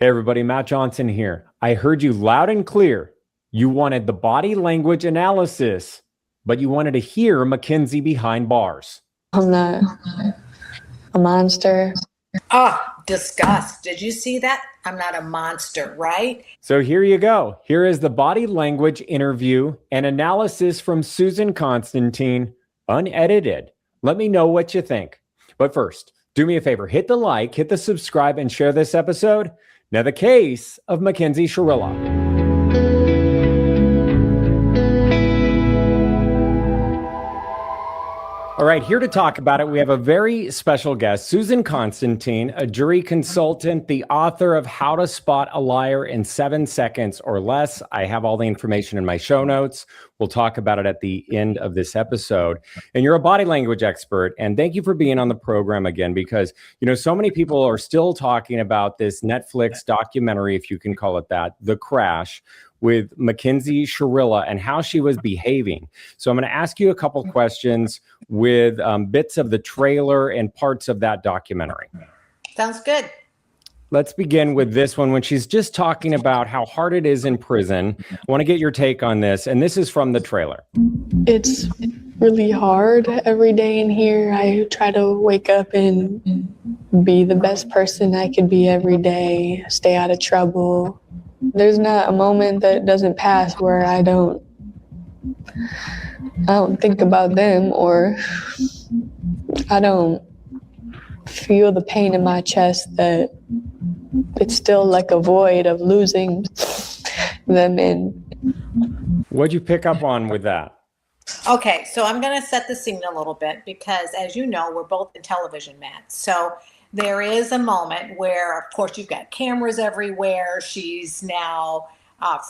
Hey everybody, Matt Johnson here. I heard you loud and clear. You wanted the body language analysis, but you wanted to hear Mackenzie behind bars. I'm not a monster. Disgust. Did you see that? I'm not a monster, right? So here you go. Here is the body language interview and analysis from Susan Constantine, unedited. Let me know what you think. But first, do me a favor, hit the like, hit the subscribe, and share this episode. Now, the case of Mackenzie Shirilla. All right, here to talk about it, we have a very special guest, Susan Constantine, a jury consultant, the author of How to Spot a Liar in 7 Seconds or Less. I have all the information in my show notes. We'll talk about it at the end of this episode. And you're a body language expert. And thank you for being on the program again, because, so many people are still talking about this Netflix documentary, if you can call it that, The Crash, with Mackenzie Shirilla and how she was behaving. So I'm going to ask you a couple questions with bits of the trailer and parts of that documentary. Sounds good. Let's begin with this one when she's just talking about how hard it is in prison. I want to get your take on this. And this is from the trailer. It's really hard every day in here. I try to wake up and be the best person I could be every day, stay out of trouble. There's not a moment that doesn't pass where I don't think about them, or I don't feel the pain in my chest that it's still like a void of losing them in. What'd you pick up on with that? Okay, so I'm going to set the scene a little bit because, as you know, we're both in television, Matt. So there is a moment where, of course, you've got cameras everywhere. She's now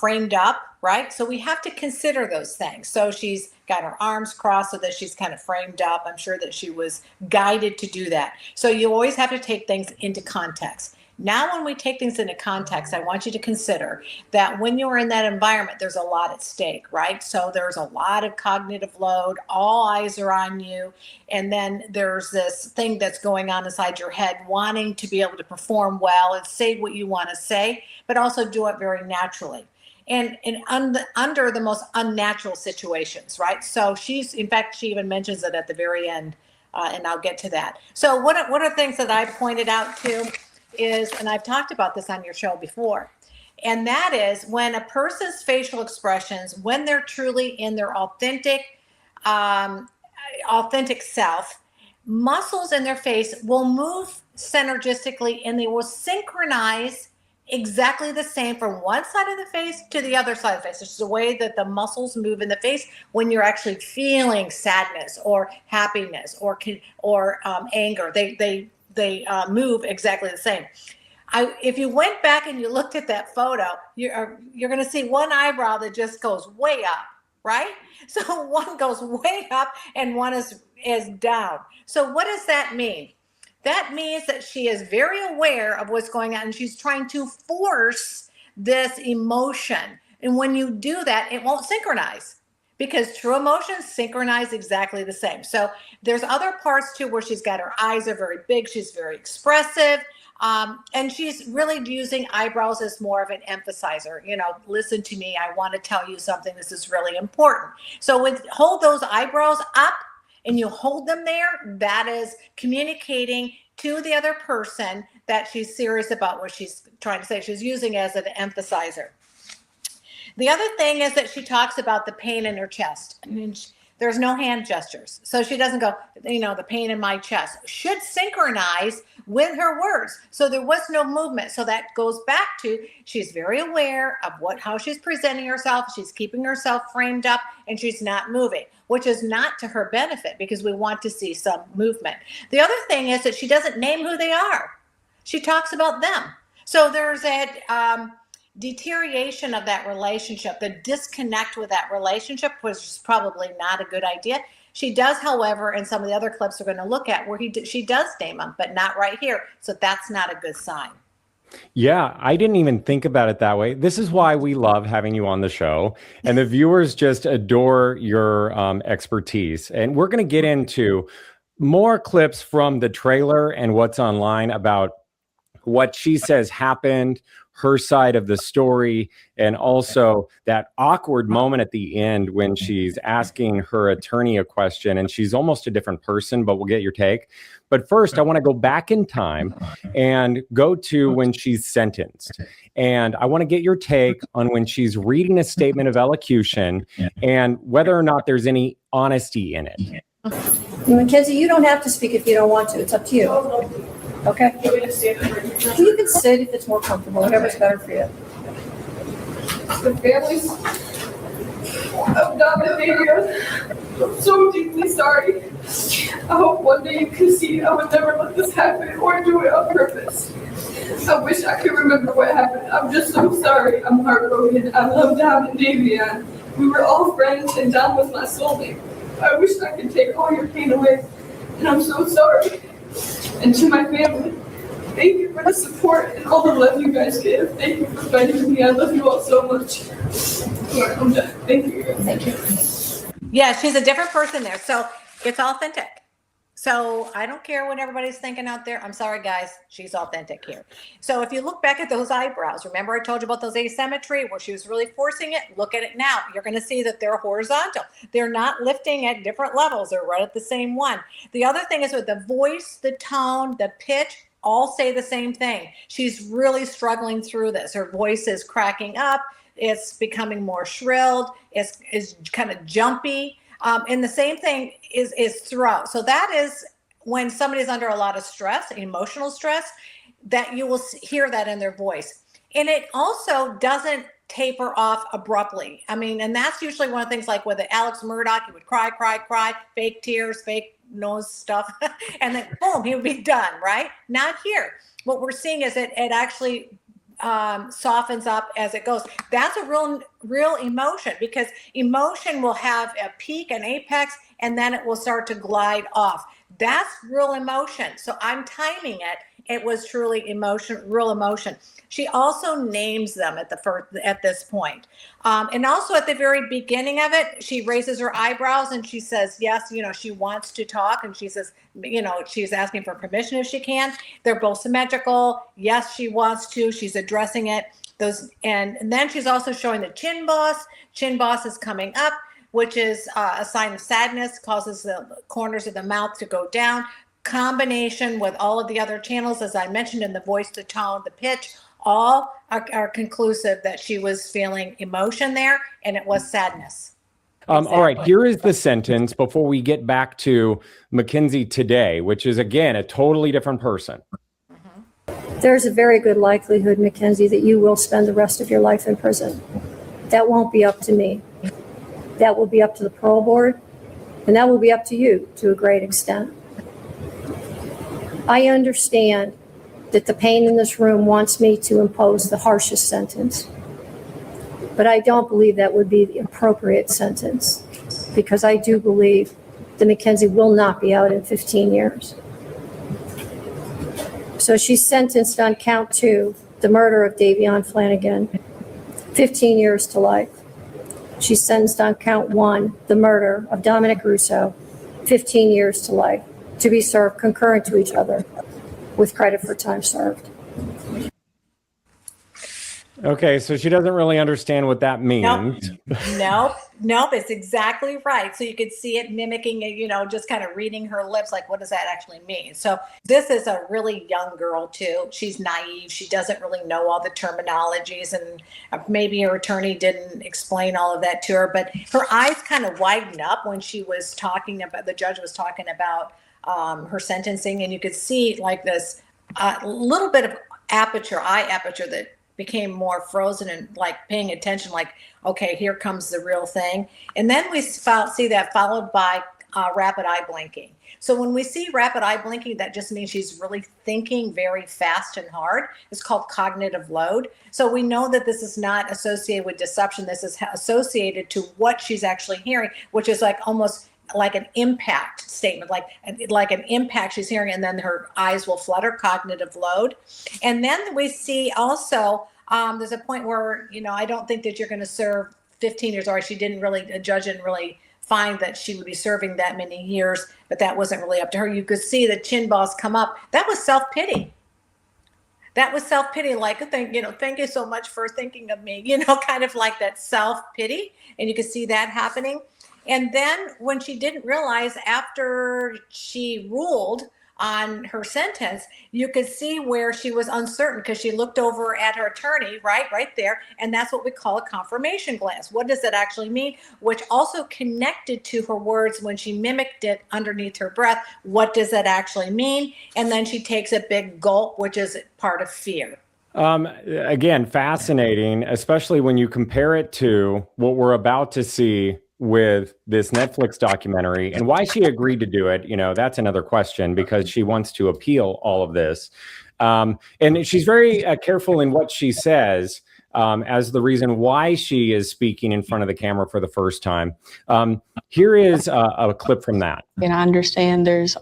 framed up, right? So we have to consider those things. So she's got her arms crossed so that she's kind of framed up. I'm sure that she was guided to do that. So you always have to take things into context. Now, when we take things into context, I want you to consider that when you're in that environment, there's a lot at stake, right? So there's a lot of cognitive load. All eyes are on you. And then there's this thing that's going on inside your head, wanting to be able to perform well and say what you want to say, but also do it very naturally. And under the most unnatural situations, right? So in fact, she even mentions it at the very end, and I'll get to that. So what are things that I pointed out to is, and I've talked about this on your show before, and that is when a person's facial expressions, when they're truly in their authentic self, muscles in their face will move synergistically and they will synchronize exactly the same from one side of the face to the other side of the face. It's the way that the muscles move in the face when you're actually feeling sadness or happiness or anger. They move exactly the same. If you went back and you looked at that photo, you're going to see one eyebrow that just goes way up, right? So one goes way up and one is down. So what does that mean? That means that she is very aware of what's going on and she's trying to force this emotion. And when you do that, it won't synchronize, because true emotions synchronize exactly the same. So there's other parts too where she's got her eyes are very big. She's very expressive. And she's really using eyebrows as more of an emphasizer. Listen to me. I want to tell you something. This is really important. So hold those eyebrows up and you hold them there. That is communicating to the other person that she's serious about what she's trying to say. She's using it as an emphasizer. The other thing is that she talks about the pain in her chest. I mean, there's no hand gestures. So she doesn't go, the pain in my chest. Should synchronize with her words. So there was no movement. So that goes back to she's very aware of how she's presenting herself. She's keeping herself framed up and she's not moving, which is not to her benefit because we want to see some movement. The other thing is that she doesn't name who they are. She talks about them. So there's that deterioration of that relationship, the disconnect with that relationship, which is probably not a good idea. She does, however, in some of the other clips we're going to look at, where she does name him, but not right here. So that's not a good sign. Yeah, I didn't even think about it that way. This is why we love having you on the show. And the viewers just adore your expertise. And we're going to get into more clips from the trailer and what's online about what she says happened, her side of the story, and also that awkward moment at the end when she's asking her attorney a question and she's almost a different person, but we'll get your take. But first, I want to go back in time and go to when she's sentenced. And I want to get your take on when she's reading a statement of allocution and whether or not there's any honesty in it. Mackenzie, you don't have to speak if you don't want to. It's up to you. Okay? You can sit if it's more comfortable, whatever's better for you. The families of Dom and David, I'm so deeply sorry. I hope one day you can see I would never let this happen or do it on purpose. I wish I could remember what happened. I'm just so sorry. I'm heartbroken. I love Dom and Davion. We were all friends and Dom was my soulmate. I wish I could take all your pain away. And I'm so sorry. And to my family, thank you for the support and all the love you guys give. Thank you for fighting with me. I love you all so much. I'm done. Thank you. Thank you. Yeah, she's a different person there. So it's authentic. So I don't care what everybody's thinking out there. I'm sorry, guys. She's authentic here. So if you look back at those eyebrows, remember I told you about those asymmetry where she was really forcing it? Look at it now. You're going to see that they're horizontal. They're not lifting at different levels. They're right at the same one. The other thing is with the voice, the tone, the pitch, all say the same thing. She's really struggling through this. Her voice is cracking up. It's becoming more shrilled. It's kind of jumpy. And the same thing is throughout. So that is when somebody's under a lot of stress, emotional stress, that you will hear that in their voice. And it also doesn't taper off abruptly. I mean, and that's usually one of the things like with Alex Murdaugh, he would cry, fake tears, fake nose stuff, and then boom, he would be done, right? Not here. What we're seeing is it actually softens up as it goes. That's a real emotion, because emotion will have a peak, an apex, and then it will start to glide off. That's real emotion. So I'm timing it. It was truly emotion, real emotion. She also names them at this point. And also at the very beginning of it, she raises her eyebrows and she says, yes, she wants to talk. And she says, she's asking for permission if she can. They're both symmetrical. Yes, she wants to. She's addressing it. And then she's also showing the chin boss. Chin boss is coming up, which is a sign of sadness, causes the corners of the mouth to go down. Combination with all of the other channels, as I mentioned, in the voice, the tone, the pitch, all are conclusive that she was feeling emotion there, and it was sadness. All right, here is the sentence before we get back to Mackenzie today, which is, again, a totally different person. There's a very good likelihood, Mackenzie, that you will spend the rest of your life in prison. That won't be up to me. That will be up to the parole board, and that will be up to you to a great extent. I understand that the pain in this room wants me to impose the harshest sentence, but I don't believe that would be the appropriate sentence, because I do believe that Mackenzie will not be out in 15 years. So she's sentenced on count 2, the murder of Davion Flanagan, 15 years to life. She's sentenced on count 1, the murder of Dominic Russo, 15 years to life, to be served concurrent to each other with credit for time served. Okay, so she doesn't really understand what that means. Nope, it's exactly right. So you could see it mimicking it, just kind of reading her lips, like, what does that actually mean? So this is a really young girl too. She's naive. She doesn't really know all the terminologies, and maybe her attorney didn't explain all of that to her, but her eyes kind of widened up when she was talking about, the judge was talking about her sentencing, and you could see like this little bit of eye aperture that became more frozen and like paying attention, like, okay, here comes the real thing. And then we see that followed by rapid eye blinking. So when we see rapid eye blinking, that just means she's really thinking very fast and hard. It's called cognitive load. So we know that this is not associated with deception. This is associated to what she's actually hearing, which is like almost like an impact statement, like an impact she's hearing, and then her eyes will flutter, cognitive load. And then we see also, there's a point where, I don't think that you're going to serve 15 years, or the judge didn't really find that she would be serving that many years, but that wasn't really up to her. You could see the chin boss come up. That was self-pity. That was self-pity, like, thank you so much for thinking of me, kind of like that self-pity. And you could see that happening. And then when she didn't realize, after she ruled on her sentence, you could see where she was uncertain, because she looked over at her attorney, right there. And that's what we call a confirmation glance. What does that actually mean? Which also connected to her words when she mimicked it underneath her breath. What does that actually mean? And then she takes a big gulp, which is part of fear. Again, fascinating, especially when you compare it to what we're about to see with this Netflix documentary. And why she agreed to do it, that's another question, because she wants to appeal all of this. And she's very careful in what she says as the reason why she is speaking in front of the camera for the first time. Here is a clip from that. And I understand there's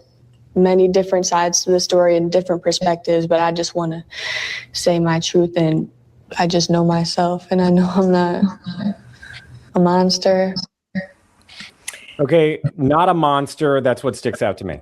many different sides to the story and different perspectives, but I just want to say my truth, and I just know myself, and I know I'm not a monster. Okay, not a monster. That's what sticks out to me.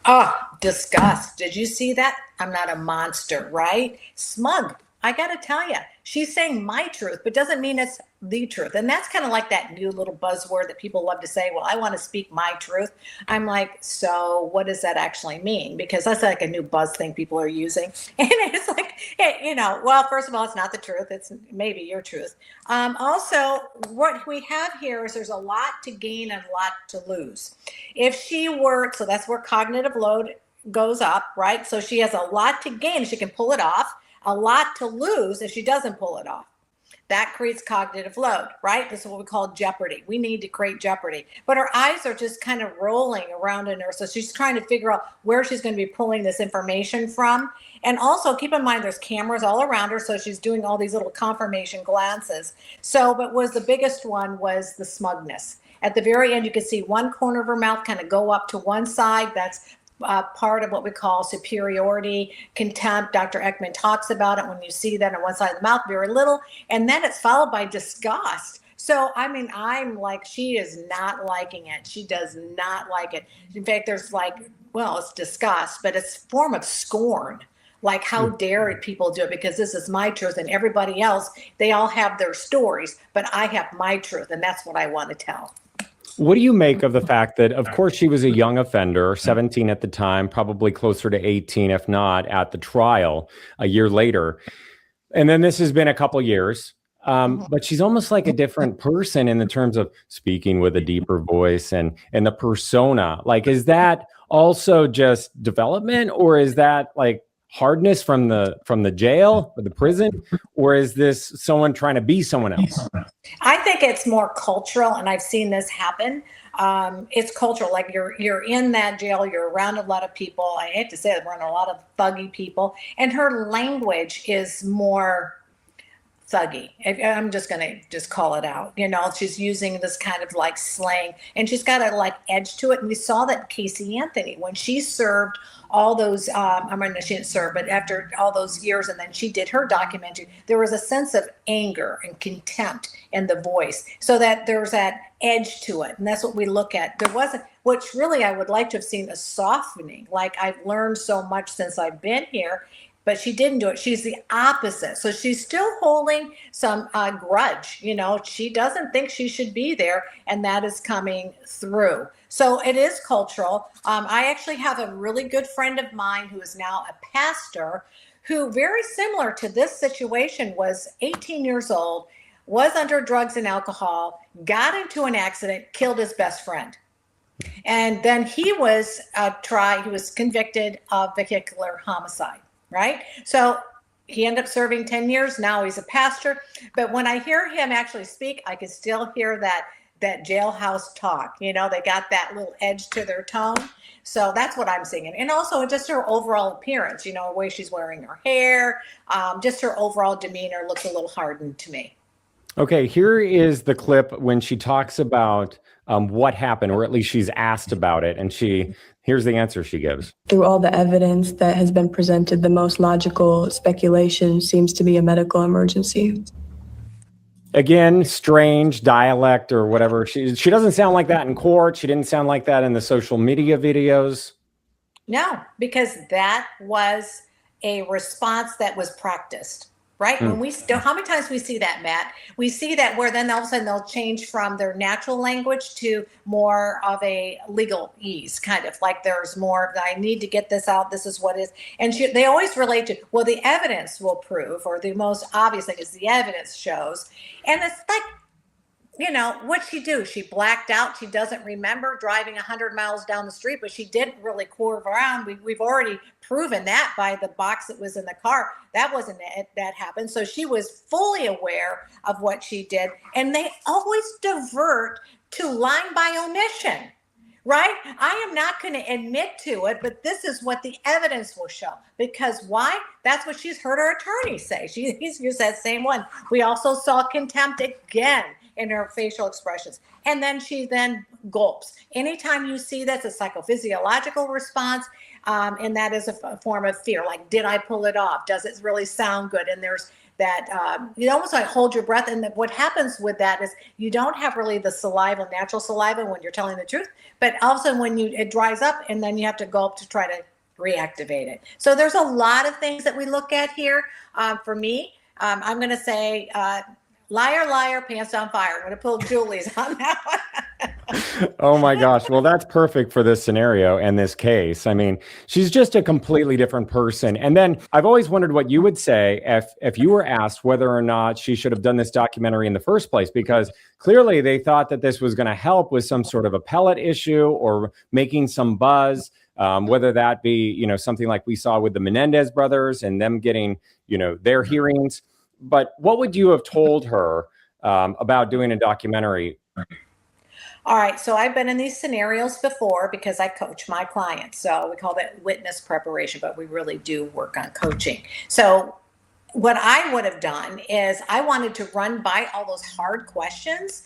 Oh, disgust. Did you see that? I'm not a monster, right? Smug. I got to tell you, she's saying my truth, but doesn't mean it's the truth. And that's kind of like that new little buzzword that people love to say, well, I want to speak my truth. I'm like, so what does that actually mean? Because that's like a new buzz thing people are using. And it's like, hey, well, first of all, it's not the truth. It's maybe your truth. Also, what we have here is there's a lot to gain and a lot to lose. If she were, so that's where cognitive load goes up, right? So she has a lot to gain. She can pull it off. A lot to lose if she doesn't pull it off. That creates cognitive load, right? This is what we call jeopardy. We need to create jeopardy. But her eyes are just kind of rolling around in her. So she's trying to figure out where she's going to be pulling this information from. And also keep in mind, there's cameras all around her. So she's doing all these little confirmation glances. But the biggest one was the smugness. At the very end, you can see one corner of her mouth kind of go up to one side. That's part of what we call superiority, contempt. Dr. Ekman talks about it. When you see that on one side of the mouth, very little, and then it's followed by disgust. So, I'm like, she is not liking it. She does not like it. In fact, there's it's disgust, but it's a form of scorn. Like, how dare people do it? Because this is my truth, and everybody else, they all have their stories, but I have my truth, and that's what I want to tell. What do you make of the fact that, of course, she was a young offender, 17 at the time, probably closer to 18, if not at the trial a year later. And then this has been a couple years, but she's almost like a different person in the terms of speaking with a deeper voice and the persona. Like, is that also just development, or is that like hardness from the jail or the prison, or is this someone trying to be someone else? I think it's more cultural, and I've seen this happen. It's cultural. Like, you're in that jail, you're around a lot of people. I hate to say it, we're around a lot of thuggy people, and her language is more thuggy. I'm just going to call it out. She's using this kind of like slang, and she's got a like edge to it. And we saw that Casey Anthony, when she served all those, she didn't serve, but after all those years, and then she did her documentary, there was a sense of anger and contempt in the voice, so that there's that edge to it. And that's what we look at. There wasn't, which really I would like to have seen a softening. Like, I've learned so much since I've been here. But she didn't do it. She's the opposite. So she's still holding some grudge. She doesn't think she should be there, and that is coming through. So it is cultural. I actually have a really good friend of mine who is now a pastor, who, very similar to this situation, was 18 years old, was under drugs and alcohol, got into an accident, killed his best friend. And then he was convicted of vehicular homicide. Right? So he ended up serving 10 years. Now he's a pastor. But when I hear him actually speak, I can still hear that jailhouse talk. They got that little edge to their tone. So that's what I'm seeing. And also just her overall appearance, the way she's wearing her hair, just her overall demeanor looks a little hardened to me. Okay, here is the clip when she talks about what happened, or at least she's asked about it. And here's the answer she gives. Through all the evidence that has been presented, the most logical speculation seems to be a medical emergency. Again, strange dialect or whatever. She doesn't sound like that in court. She didn't sound like that in the social media videos. No, because that was a response that was practiced. Right? When we how many times we see that, Matt? We see that where then all of a sudden they'll change from their natural language to more of a legal ease, kind of like there's more, I need to get this out. This is what is. And they always relate to, well, the evidence will prove, or the most obvious thing is the evidence shows. And it's like, you know, what'd she do? She blacked out. She doesn't remember driving 100 miles down the street, but she didn't really curve around. We've already proven that by the box that was in the car. That wasn't it that happened. So she was fully aware of what she did. And they always divert to lying by omission, right? I am not going to admit to it, but this is what the evidence will show. Because why? That's what she's heard her attorney say. He's used that same one. We also saw contempt again in her facial expressions. And then she then gulps. Anytime you see that's a psychophysiological response, and that is a form of fear. Like, did I pull it off? Does it really sound good? And there's that, you almost like hold your breath. And what happens with that is you don't have really the saliva, natural saliva when you're telling the truth, but all of a sudden when it dries up and then you have to gulp to try to reactivate it. So there's a lot of things that we look at here. For me, I'm going to say, liar, liar, pants on fire. I'm going to pull Julie's on that one. Oh my gosh. Well, that's perfect for this scenario and this case. I mean, she's just a completely different person. And then I've always wondered what you would say if you were asked whether or not she should have done this documentary in the first place, because clearly they thought that this was going to help with some sort of appellate issue or making some buzz, whether that be, you know, something like we saw with the Menendez brothers and them getting, you know, their hearings. But what would you have told her about doing a documentary? All right. So I've been in these scenarios before because I coach my clients. So we call that witness preparation, but we really do work on coaching. So what I would have done is I wanted to run by all those hard questions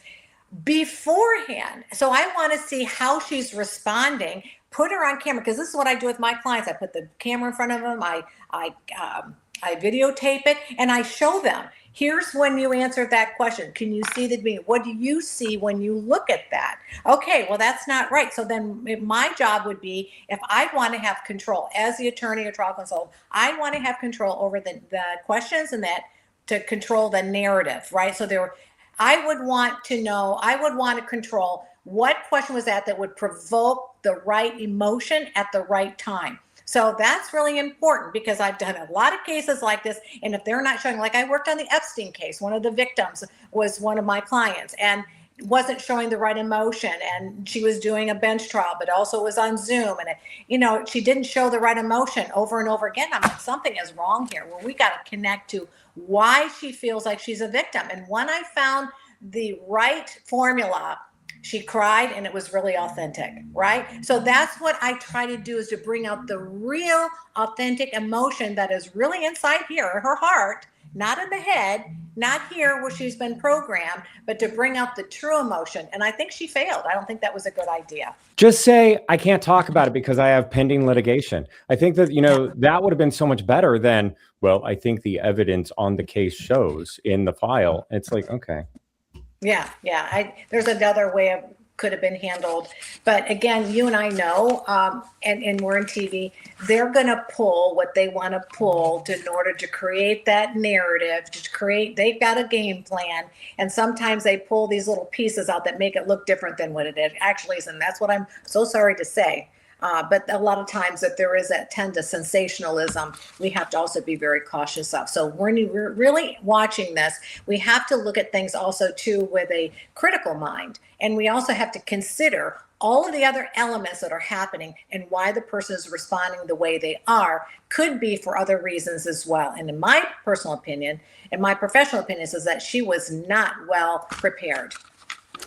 beforehand. So I want to see how she's responding, put her on camera, because this is what I do with my clients. I put the camera in front of them. I videotape it and I show them, here's when you answered that question. Can you see the meaning? What do you see when you look at that? Okay, well, that's not right. So then my job would be, if I want to have control as the attorney or trial consultant, I want to have control over the questions and that to control the narrative, right? So I would want to control what question was that would provoke the right emotion at the right time. So that's really important because I've done a lot of cases like this. And if they're not showing, like I worked on the Epstein case, one of the victims was one of my clients and wasn't showing the right emotion. And she was doing a bench trial, but also was on Zoom. And, she didn't show the right emotion over and over again. I'm like, something is wrong here. Well, we got to connect to why she feels like she's a victim. And when I found the right formula, she cried and it was really authentic, right? So that's what I try to do, is to bring out the real authentic emotion that is really inside here, her heart, not in the head, not here where she's been programmed, but to bring out the true emotion. And I think she failed. I don't think that was a good idea. Just say, I can't talk about it because I have pending litigation. I think that, that would have been so much better than, well, I think the evidence on the case shows in the file. It's like, okay. Yeah. There's another way of could have been handled. But again, you and I know, and we're in TV, they're going to pull what they want to pull in order to create that narrative, they've got a game plan. And sometimes they pull these little pieces out that make it look different than what it actually is. And that's what I'm so sorry to say. But a lot of times that there is that tend to sensationalism, we have to also be very cautious of. So when we're really watching this, we have to look at things also too with a critical mind. And we also have to consider all of the other elements that are happening and why the person is responding the way they are, could be for other reasons as well. And in my personal opinion, and my professional opinion, is that she was not well prepared.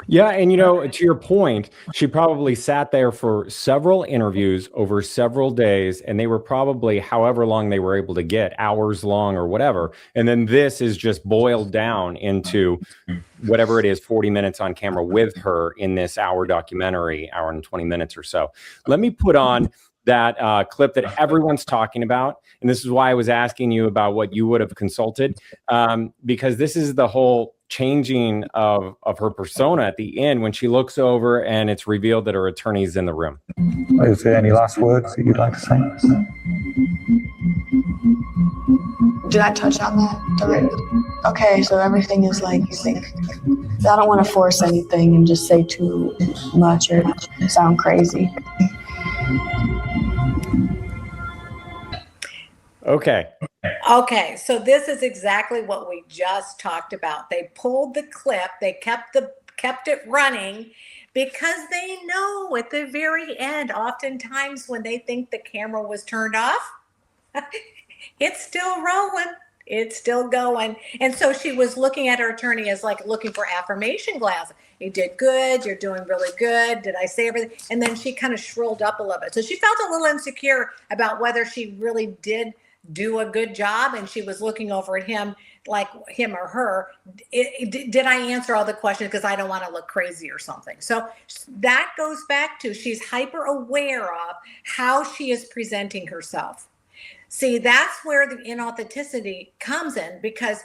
Yeah. And, to your point, she probably sat there for several interviews over several days, and they were probably however long they were able to get, hours long or whatever. And then this is just boiled down into whatever it is, 40 minutes on camera with her in this hour documentary, hour and 20 minutes or so. Let me put on that clip that everyone's talking about. And this is why I was asking you about what you would have consulted, because this is the whole changing of her persona at the end when she looks over and it's revealed that her attorney's in the room. Is there any last words that you'd like to say? Did I touch on that? Okay, so everything is like, I don't want to force anything and just say too much or sound crazy. Okay. Okay, so this is exactly what we just talked about. They pulled the clip, they kept it running because they know at the very end, oftentimes when they think the camera was turned off, it's still rolling. It's still going. And so she was looking at her attorney as like looking for affirmation glass. You did good. You're doing really good. Did I say everything? And then she kind of shrilled up a little bit. So she felt a little insecure about whether she really did do a good job. And she was looking over at him, like him or her. Did I answer all the questions? Because I don't want to look crazy or something. So that goes back to she's hyper aware of how she is presenting herself. See, that's where the inauthenticity comes in, because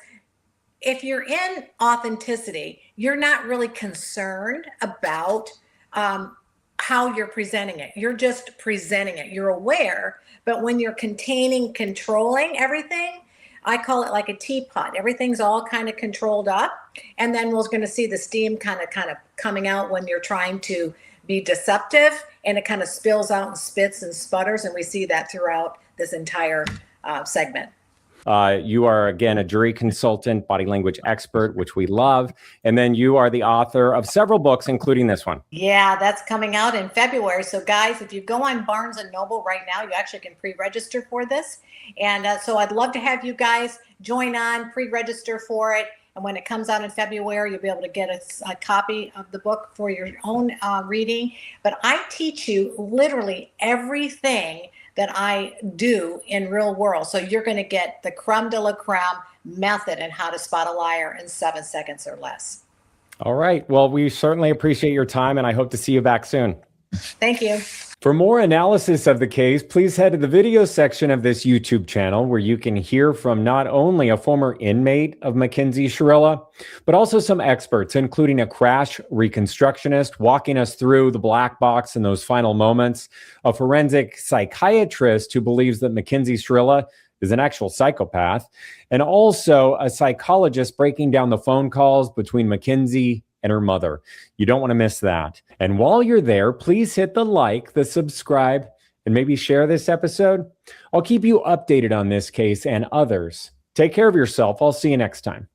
if you're in authenticity, you're not really concerned about how you're presenting it. You're just presenting it. You're aware, but when you're containing, controlling everything, I call it like a teapot. Everything's all kind of controlled up, and then we're going to see the steam kind of coming out when you're trying to be deceptive, and it kind of spills out and spits and sputters, and we see that throughout this entire segment. You are, again, a jury consultant, body language expert, which we love. And then you are the author of several books, including this one. Yeah, that's coming out in February. So guys, if you go on Barnes & Noble right now, you actually can pre-register for this. And so I'd love to have you guys join on, pre-register for it. And when it comes out in February, you'll be able to get a copy of the book for your own reading. But I teach you literally everything that I do in real world. So you're going to get the creme de la creme method and how to spot a liar in 7 seconds or less. All right. Well, we certainly appreciate your time, and I hope to see you back soon. Thank you. For more analysis of the case, please head to the video section of this YouTube channel, where you can hear from not only a former inmate of Mackenzie Shirilla, but also some experts, including a crash reconstructionist walking us through the black box in those final moments, a forensic psychiatrist who believes that Mackenzie Shirilla is an actual psychopath, and also a psychologist breaking down the phone calls between Mackenzie and her mother. You don't want to miss that. And while you're there, please hit the like, the subscribe, and maybe share this episode. I'll keep you updated on this case and others. Take care of yourself. I'll see you next time.